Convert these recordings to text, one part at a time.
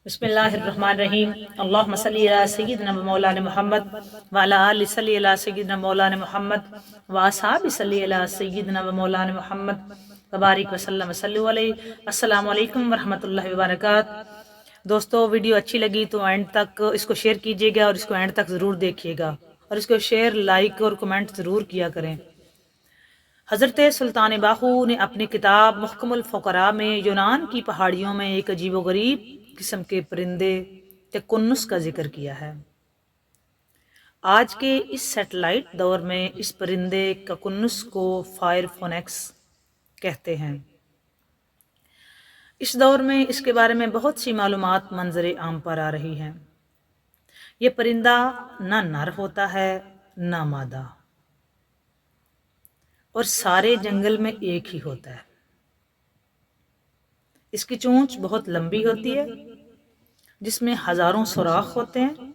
بسم اللہ الرحمن الرحیم اللہم صلی علی سیدنا و مولانا محمد وعلی آل صلی علی سیدنا مولانا محمد واصحاب صلی علی سیدنا و مولانا محمد وبارک وسلم صلی علیہ. السلام علیکم ورحمۃ اللہ وبرکاتہ. دوستو ویڈیو اچھی لگی تو اینڈ تک اس کو شیئر کیجیے گا اور اس کو اینڈ تک ضرور دیکھیے گا اور اس کو شیئر لائک اور کمنٹ ضرور کیا کریں. حضرت سلطان باہو نے اپنی کتاب محکم الفقراء میں یونان کی پہاڑیوں میں ایک عجیب و غریب قسم کے پرندے کنس کا ذکر کیا ہے. آج کے اس سیٹلائٹ دور میں اس پرندے کنس کو فائر فونکس کہتے ہیں. اس دور میں اس کے بارے میں بہت سی معلومات منظر عام پر آ رہی ہیں. یہ پرندہ نہ نر ہوتا ہے نہ مادہ، اور سارے جنگل میں ایک ہی ہوتا ہے. اس کی چونچ بہت لمبی ہوتی ہے جس میں ہزاروں سوراخ ہوتے ہیں،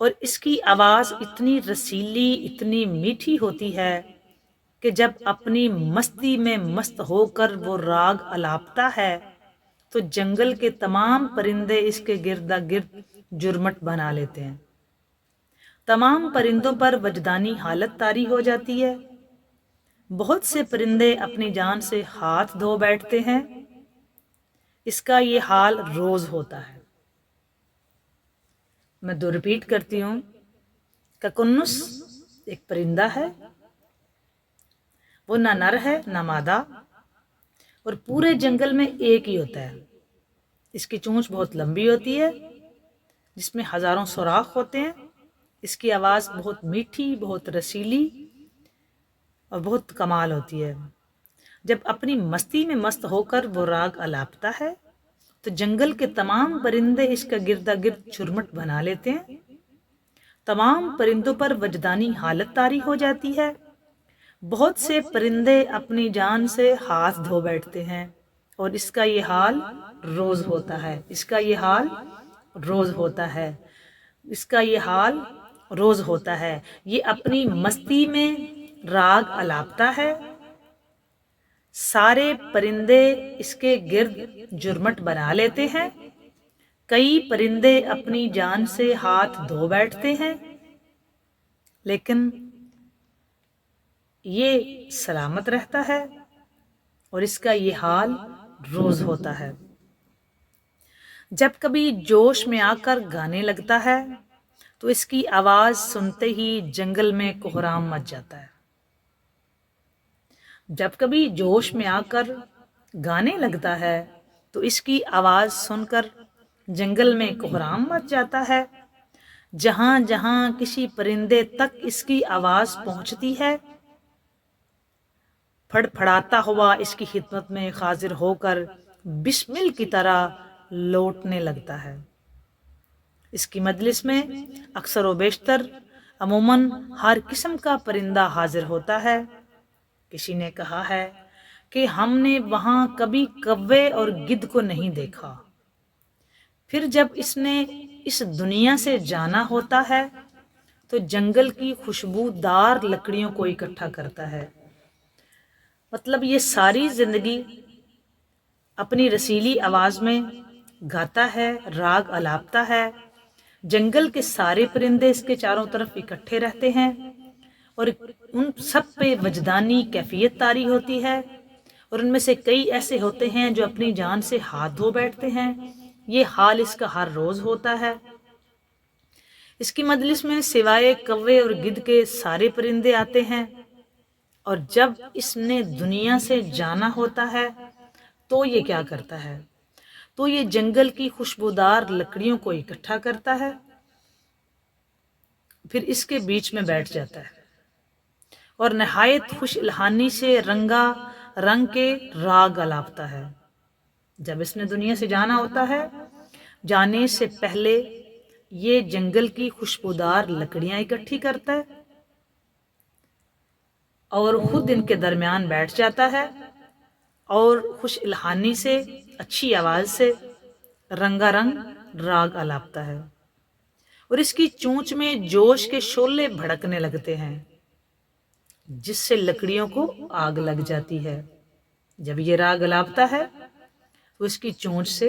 اور اس کی آواز اتنی رسیلی اتنی میٹھی ہوتی ہے کہ جب اپنی مستی میں مست ہو کر وہ راگ الاپتا ہے تو جنگل کے تمام پرندے اس کے گردا گرد جرمٹ بنا لیتے ہیں. تمام پرندوں پر وجدانی حالت طاری ہو جاتی ہے. بہت سے پرندے اپنی جان سے ہاتھ دھو بیٹھتے ہیں. اس کا یہ حال روز ہوتا ہے. میں ریپیٹ کرتی ہوں کہ کنس ایک پرندہ ہے، وہ نہ نر ہے نہ مادہ، اور پورے جنگل میں ایک ہی ہوتا ہے. اس کی چونچ بہت لمبی ہوتی ہے جس میں ہزاروں سوراخ ہوتے ہیں. اس کی آواز بہت میٹھی بہت رسیلی اور بہت کمال ہوتی ہے. جب اپنی مستی میں مست ہو کر وہ راگ الاپتا ہے تو جنگل کے تمام پرندے اس کا گردا گرد جھرمٹ بنا لیتے ہیں. تمام پرندوں پر وجدانی حالت طاری ہو جاتی ہے. بہت سے پرندے اپنی جان سے ہاتھ دھو بیٹھتے ہیں، اور اس کا یہ حال روز ہوتا ہے. اس کا یہ حال روز ہوتا ہے. اس کا یہ حال روز ہوتا ہے. یہ اپنی مستی میں راگ الاپتا ہے. سارے پرندے اس کے گرد جرمٹ بنا لیتے ہیں. کئی پرندے اپنی جان سے ہاتھ دھو بیٹھتے ہیں، لیکن یہ سلامت رہتا ہے، اور اس کا یہ حال روز ہوتا ہے. جب کبھی جوش میں آ کر گانے لگتا ہے تو اس کی آواز سنتے ہی جنگل میں کوہرام مچ جاتا ہے. جب کبھی جوش میں آ کر گانے لگتا ہے تو اس کی آواز سن کر جنگل میں کوہرام مچ جاتا ہے. جہاں جہاں کسی پرندے تک اس کی آواز پہنچتی ہے، پھڑ پھڑاتا ہوا اس کی خدمت میں حاضر ہو کر بسمل کی طرح لوٹنے لگتا ہے. اس کی مجلس میں اکثر و بیشتر عموماً ہر قسم کا پرندہ حاضر ہوتا ہے. کسی نے کہا ہے کہ ہم نے وہاں کبھی کوے اور گدھ کو نہیں دیکھا. پھر جب اس نے اس دنیا سے جانا ہوتا ہے تو جنگل کی خوشبودار لکڑیوں کو اکٹھا کرتا ہے. مطلب یہ ساری زندگی اپنی رسیلی آواز میں گاتا ہے، راگ الاپتا ہے. جنگل کے سارے پرندے اس کے چاروں طرف اکٹھے رہتے ہیں، اور ان سب پہ وجدانی کیفیت طاری ہوتی ہے. اور ان میں سے کئی ایسے ہوتے ہیں جو اپنی جان سے ہاتھ دھو بیٹھتے ہیں. یہ حال اس کا ہر روز ہوتا ہے. اس کی مجلس میں سوائے کوے اور گدھ کے سارے پرندے آتے ہیں، اور جب اس نے دنیا سے جانا ہوتا ہے تو یہ کیا کرتا ہے؟ تو یہ جنگل کی خوشبودار لکڑیوں کو اکٹھا کرتا ہے، پھر اس کے بیچ میں بیٹھ جاتا ہے اور نہایت خوش الحانی سے رنگا رنگ کے راگ الاپتا ہے. جب اس نے دنیا سے جانا ہوتا ہے، جانے سے پہلے یہ جنگل کی خوشبودار لکڑیاں اکٹھی کرتا ہے اور خود ان کے درمیان بیٹھ جاتا ہے اور خوش الحانی سے اچھی آواز سے رنگا رنگ راگ الاپتا ہے. اور اس کی چونچ میں جوش کے شعلے بھڑکنے لگتے ہیں جس سے لکڑیوں کو آگ لگ جاتی ہے. جب یہ راگ الاپتا ہے تو اس کی چونچ سے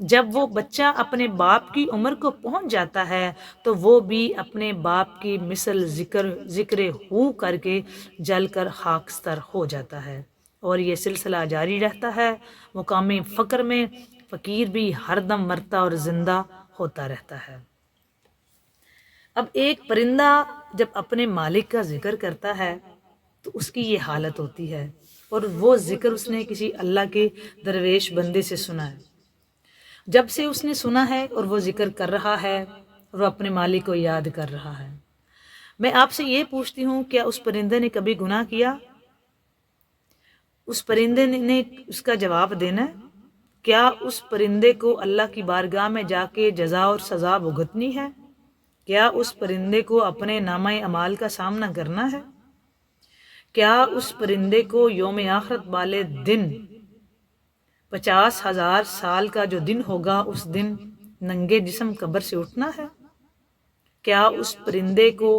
جب وہ بچہ اپنے باپ کی عمر کو پہنچ جاتا ہے تو وہ بھی اپنے باپ کی مثل ذکر ہو کر کے جل کر خاکستر ہو جاتا ہے، اور یہ سلسلہ جاری رہتا ہے۔ مقام فقر میں فقیر بھی ہر دم مرتا اور زندہ ہوتا رہتا ہے۔ اب ایک پرندہ جب اپنے مالک کا ذکر کرتا ہے تو اس کی یہ حالت ہوتی ہے، اور وہ ذکر اس نے کسی اللہ کے درویش بندے سے سنا ہے۔ جب سے اس نے سنا ہے اور وہ ذکر کر رہا ہے اور وہ اپنے مالک کو یاد کر رہا ہے، میں آپ سے یہ پوچھتی ہوں، کیا اس پرندے نے کبھی گناہ کیا؟ اس پرندے نے اس کا جواب دینا ہے۔ کیا اس پرندے کو اللہ کی بارگاہ میں جا کے جزا اور سزا بھگتنی ہے؟ کیا اس پرندے کو اپنے نامہ اعمال کا سامنا کرنا ہے؟ کیا اس پرندے کو یوم آخرت والے دن 50,000 سال کا جو دن ہوگا اس دن ننگے جسم قبر سے اٹھنا ہے؟ کیا اس پرندے کو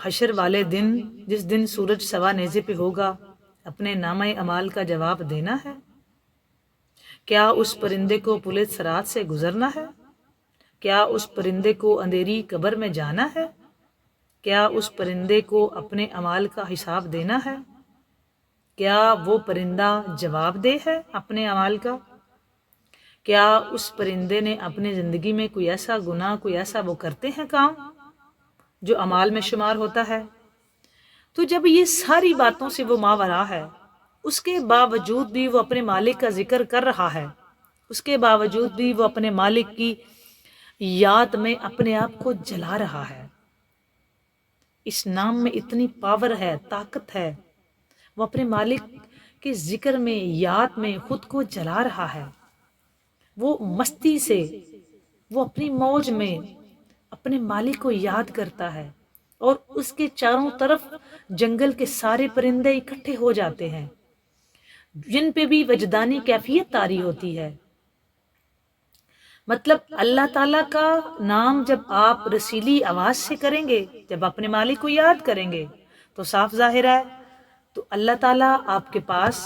حشر والے دن، جس دن سورج سوا نیزے پہ ہوگا، اپنے نامہ اعمال کا جواب دینا ہے؟ کیا اس پرندے کو پل صراط سے گزرنا ہے؟ کیا اس پرندے کو اندھیری قبر میں جانا ہے؟ کیا اس پرندے کو اپنے اعمال کا حساب دینا ہے؟ کیا وہ پرندہ جواب دہ ہے اپنے اعمال کا؟ کیا اس پرندے نے اپنی زندگی میں کوئی ایسا گناہ، کوئی ایسا وہ کرتے ہیں کام جو اعمال میں شمار ہوتا ہے؟ تو جب یہ ساری باتوں سے وہ ماورا ہے، اس کے باوجود بھی وہ اپنے مالک کا ذکر کر رہا ہے، اس کے باوجود بھی وہ اپنے مالک کی یاد میں اپنے آپ کو جلا رہا ہے۔ اس نام میں اتنی پاور ہے، طاقت ہے، وہ اپنے مالک کے ذکر میں، یاد میں خود کو جلا رہا ہے۔ وہ مستی سے، وہ اپنی موج میں اپنے مالک کو یاد کرتا ہے، اور اس کے چاروں طرف جنگل کے سارے پرندے اکٹھے ہو جاتے ہیں، جن پہ بھی وجدانی کیفیت طاری ہوتی ہے۔ مطلب اللہ تعالیٰ کا نام جب آپ رسیلی آواز سے کریں گے، جب اپنے مالک کو یاد کریں گے، تو صاف ظاہر ہے تو اللہ تعالیٰ آپ کے پاس،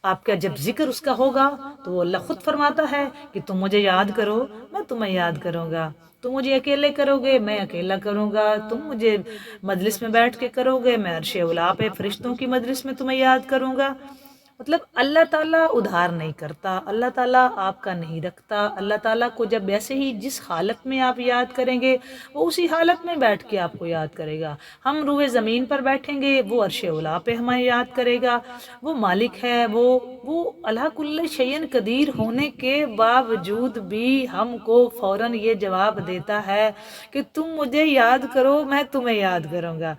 آپ کا جب ذکر اس کا ہوگا تو وہ اللہ خود فرماتا ہے کہ تم مجھے یاد کرو، میں تمہیں یاد کروں گا۔ تم مجھے اکیلے کرو گے، میں اکیلا کروں گا۔ تم مجھے مجلس میں بیٹھ کے کرو گے، میں عرش اولا پہ فرشتوں کی مجلس میں تمہیں یاد کروں گا۔ مطلب اللہ تعالیٰ ادھار نہیں کرتا، اللہ تعالیٰ آپ کا نہیں رکھتا۔ اللہ تعالیٰ کو جب ایسے ہی جس حالت میں آپ یاد کریں گے، وہ اسی حالت میں بیٹھ کے آپ کو یاد کرے گا۔ ہم روئے زمین پر بیٹھیں گے، وہ عرش اولا پہ ہمیں یاد کرے گا۔ وہ مالک ہے، وہ اللہ کل شیء قدیر ہونے کے باوجود بھی ہم کو فوراً یہ جواب دیتا ہے کہ تم مجھے یاد کرو، میں تمہیں یاد کروں گا۔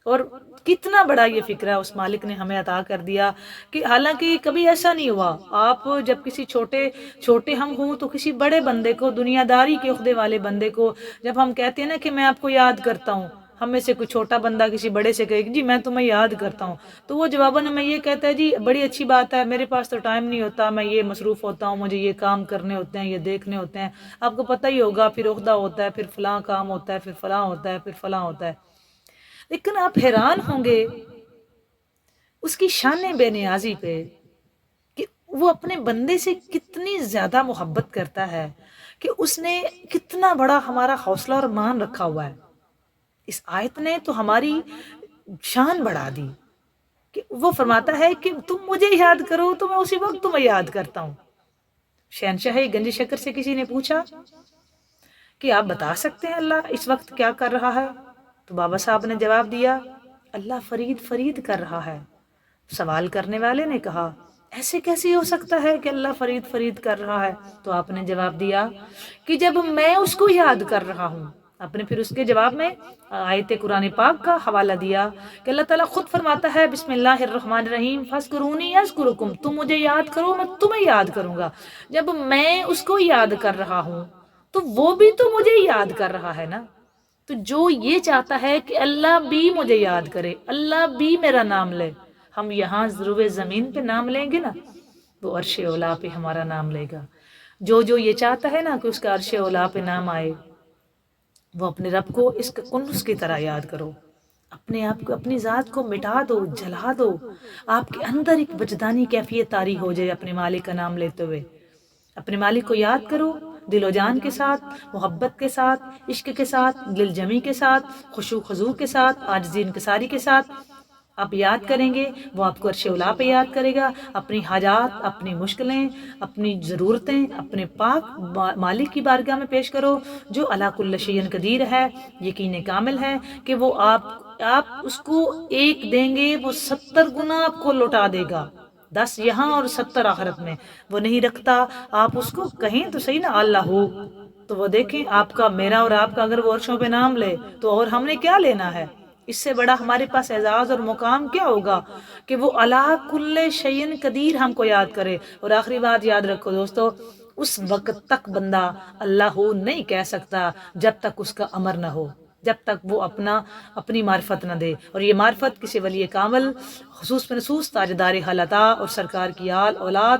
اور کتنا بڑا یہ فکرہ اس مالک نے ہمیں عطا کر دیا کہ حالانکہ کبھی ایسا نہیں ہوا، آپ جب کسی چھوٹے ہم ہوں تو کسی بڑے بندے کو، دنیا داری کے عہدے والے بندے کو جب ہم کہتے ہیں نا کہ میں آپ کو یاد کرتا ہوں، ہم میں سے کوئی چھوٹا بندہ کسی بڑے سے کہے جی میں تمہیں یاد کرتا ہوں، تو وہ جواباً ہمیں یہ کہتا ہے جی بڑی اچھی بات ہے، میرے پاس تو ٹائم نہیں ہوتا، میں یہ مصروف ہوتا ہوں، مجھے یہ کام کرنے ہوتے ہیں، یہ دیکھنے ہوتے ہیں۔ آپ کو پتہ ہی ہوگا، پھر عہدہ ہوتا ہے، پھر فلاں کام ہوتا ہے، پھر فلاں ہوتا ہے، پھر فلاں ہوتا ہے۔ لیکن آپ حیران ہوں گے اس کی شان بے نیازی پہ کہ وہ اپنے بندے سے کتنی زیادہ محبت کرتا ہے، کہ اس نے کتنا بڑا ہمارا حوصلہ اور مان رکھا ہوا ہے۔ اس آیت نے تو ہماری شان بڑھا دی کہ وہ فرماتا ہے کہ تم مجھے یاد کرو تو میں اسی وقت تمہیں یاد کرتا ہوں۔ شہنشاہ گنج شکر سے کسی نے پوچھا کہ آپ بتا سکتے ہیں اللہ اس وقت کیا کر رہا ہے؟ تو بابا صاحب نے جواب دیا، اللہ فرید فرید کر رہا ہے۔ سوال کرنے والے نے کہا ایسے کیسے ہو سکتا ہے کہ اللہ فرید فرید کر رہا ہے؟ تو آپ نے جواب دیا کہ جب میں اس کو یاد کر رہا ہوں۔ آپ نے پھر اس کے جواب میں آیت قرآن پاک کا حوالہ دیا کہ اللہ تعالیٰ خود فرماتا ہے بسم اللہ الرحمن الرحیم فاذکرونی اذکرکم، تم مجھے یاد کرو میں تمہیں یاد کروں گا۔ جب میں اس کو یاد کر رہا ہوں تو وہ بھی تو مجھے یاد کر رہا ہے نا۔ تو جو یہ چاہتا ہے کہ اللہ بھی مجھے یاد کرے، اللہ بھی میرا نام لے، ہم یہاں روئے زمین پہ نام لیں گے نا، وہ عرش اولا پہ ہمارا نام لے گا۔ جو یہ چاہتا ہے نا کہ اس کا عرش اولا پہ نام آئے، وہ اپنے رب کو اس کنس کی طرح یاد کرو، اپنے آپ کو، اپنی ذات کو مٹا دو، جلا دو، آپ کے اندر ایک وجدانی کیفیت طاری ہو جائے اپنے مالک کا نام لیتے ہوئے۔ اپنے مالک کو یاد کرو، دل و جان کے ساتھ، محبت کے ساتھ، عشق کے ساتھ، دل جمی کے ساتھ، خشوع خضوع کے ساتھ، عاجزی انکساری کے ساتھ آپ یاد کریں گے، وہ آپ کو عرش اولا پہ یاد کرے گا. اپنی حاجات، اپنی مشکلیں، اپنی ضرورتیں اپنے پاک مالک کی بارگاہ میں پیش کرو، جو علی کل شیء قدیر ہے، یقین کامل ہے کہ وہ آپ اس کو ایک دیں گے، وہ 70 گنا آپ کو لوٹا دے گا، 10 یہاں اور 70 آخرت میں. وہ نہیں رکھتا، آپ اس کو کہیں تو صحیح نا اللہ ہو، تو وہ دیکھیں آپ کا، میرا اور آپ کا اگر وہ عرشوں پہ نام لے تو اور ہم نے کیا لینا ہے؟ اس سے بڑا ہمارے پاس اعزاز اور مقام کیا ہوگا کہ وہ علی کل شیء قدیر ہم کو یاد کرے. اور آخری بات یاد رکھو دوستو، اس وقت تک بندہ اللہ ہو نہیں کہہ سکتا جب تک اس کا امر نہ ہو، جب تک وہ اپنی معرفت نہ دے. اور یہ معرفت کسی ولی کامل، خصوص بنصوص تاجدار حالتا اور سرکار کی آل اولاد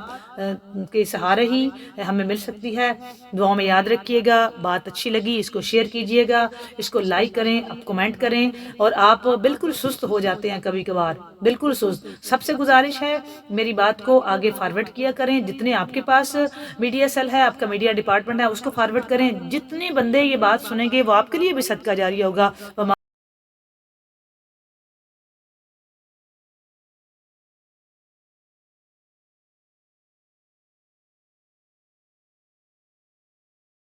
کے سہارے ہی ہمیں مل سکتی ہے. دعاؤں میں یاد رکھیے گا. بات اچھی لگی اس کو شیئر کیجئے گا، اس کو لائک کریں، آپ کمنٹ کریں. اور آپ بالکل سست ہو جاتے ہیں کبھی کبھار، بالکل سست. سب سے گزارش ہے میری بات کو آگے فارورڈ کیا کریں، جتنے آپ کے پاس میڈیا سیل ہے، آپ کا میڈیا ڈپارٹمنٹ ہے، اس کو فارورڈ کریں. جتنے بندے یہ بات سنیں گے وہ آپ کے لیے بھی صدقہ جاری ہوگا.